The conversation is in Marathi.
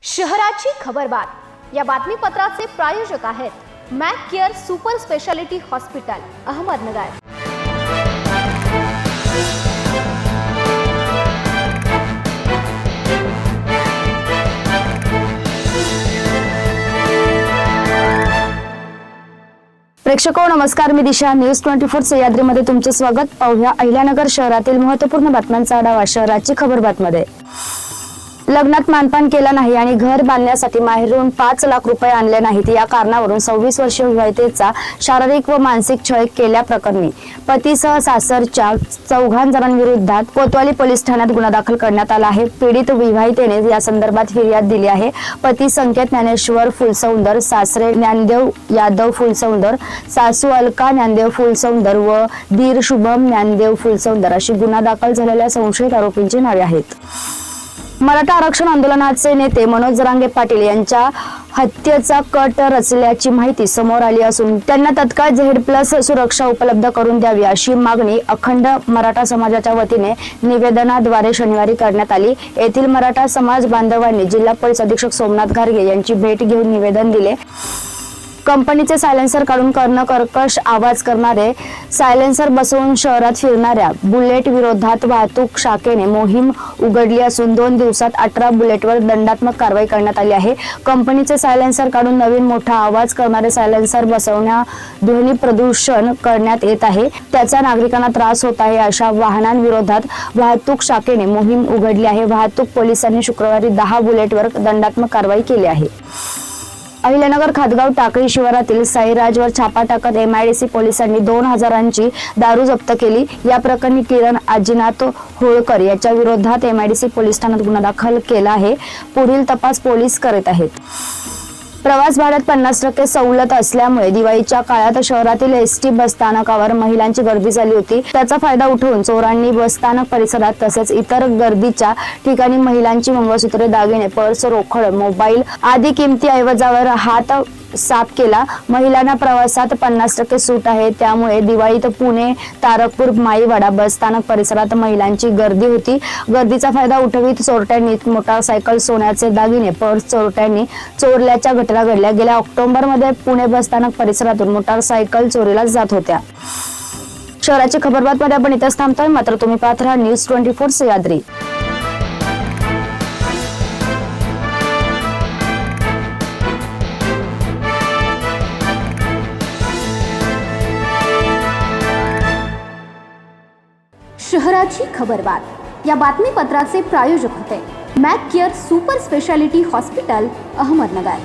शहराची खबरबात या बातमीपत्राचे प्रायोजक आहेत Mac care super speciality hospital Ahmednagar. प्रेक्षको नमस्कार, मी दिशा। न्यूज 24 सह्याद्रीमध्ये तुमचे स्वागत। पाहूया अहिल्यानगर शहरातील महत्त्वपूर्ण बातम्यांचा आढावा शहराची खबरबातमध्ये। लग्नात मानपान केलं नाही आणि घर बांधण्यासाठी माहेरून 5 लाख रुपये आणले नाहीत या कारणावरून 26 वर्षीय विवाहितेचा शारीरिक व मानसिक छळ केल्याप्रकरणी पतीसह सासरच्या 4 जणांविरोधात कोतवाली पोलीस ठाण्यात गुन्हा दाखल करण्यात आला आहे। पीडित विवाहितेने या संदर्भात फिर्याद दिली आहे। पती संकेत ज्ञानेश्वर फुलसौंदर, सासरे ज्ञानदेव यादव फुलसौंदर, सासू अलका ज्ञानदेव फुलसौंदर व दीर शुभम ज्ञानदेव फुलसौंदर अशी गुन्हा दाखल झालेल्या संशयित आरोपींची नावे आहेत। मराठा आरक्षण आंदोलनाचे नेते मनोज जरांगे पाटील यांच्या हत्येचा कट रचल्याची माहिती समोर आली असून त्यांना तत्काळ झेड+ सुरक्षा उपलब्ध करून द्यावी अशी मागणी अखंड मराठा समाजाच्या वतीने निवेदनाद्वारे शनिवारी करण्यात आली। येथील मराठा समाज बांधवांनी जिल्हा पोलीस अधीक्षक सोमनाथ घारगे यांची भेट घेऊन निवेदन दिले। कंपनीचे सायलेन्सर काढून कर्कश आवाज करणारे सायलेन्सर बसवून शहरात फिरणाऱ्या बुलेट विरोधात वाहतूक शाखेने मोहीम उघडली असून 2 दिवसात 18 बुलेटवर दंडात्मक कारवाई करण्यात आली आहे। कंपनीचे सायलेन्सर काढून नवीन मोठा आवाज करणारे सायलेन्सर बसवण्या ध्वनी प्रदूषण करण्यात येत आहे, त्याचा नागरिकांना त्रास होत आहे अशा वाहनांविरोधात वाहतूक शाखेने मोहीम उघडली आहे। वाहतूक पोलिसांनी शुक्रवारी 10 बुलेटवर दंडात्मक कारवाई केली आहे। अहिल्यानगर खातगाव टाकळी शिवारातील साईराजवर छापा टाकत MIDC पोलिसांनी 2000ची दारू जप्त केली। या प्रकरणी किरण आजीनाथ होळकर याच्या विरोधात MIDC पोलीस ठाण्यात गुन्हा दाखल केला आहे। पुढील तपास पोलीस करत आहेत। प्रवास भाड्यात 50% सवलत असल्यामुळे दिवाळीच्या काळात शहरातील ST बसस्थानकावर महिलांची गर्दी झाली होती। त्याचा फायदा उठवून चोरांनी बसस्थानक परिसरात तसेच इतर गर्दीच्या ठिकाणी महिलांची मंगळसूत्रे, दागिने, पर्स, रोकड, मोबाईल आदी किमती ऐवजावर हात साफ केला। महिलांना प्रवासात 50% सूट आहे, त्यामुळे दिवाळीत पुणे, तारकपूर, माईवाडा बसस्थानक परिसरात महिलांची गर्दी होती। गर्दीचा फायदा उठवीत चोरट्यांनी मोटारसायकल, सोन्याचे दागिने, पर्स चोरट्यांनी चोरल्याच्या घटना घडल्या। गेल्या ऑक्टोबरमध्ये पुणे बसस्थानक परिसरातून मोटारसायकल चोरीला जात होत्या। शहराची खबरबातमध्ये आपण इथेच थांबतोय, मात्र तुम्ही पाहत राहा न्यूज 24 सह्याद्री। शहराची खबरबात या बातमीपत्राचे प्रायोजक होते Mac care super speciality hospital Ahmednagar.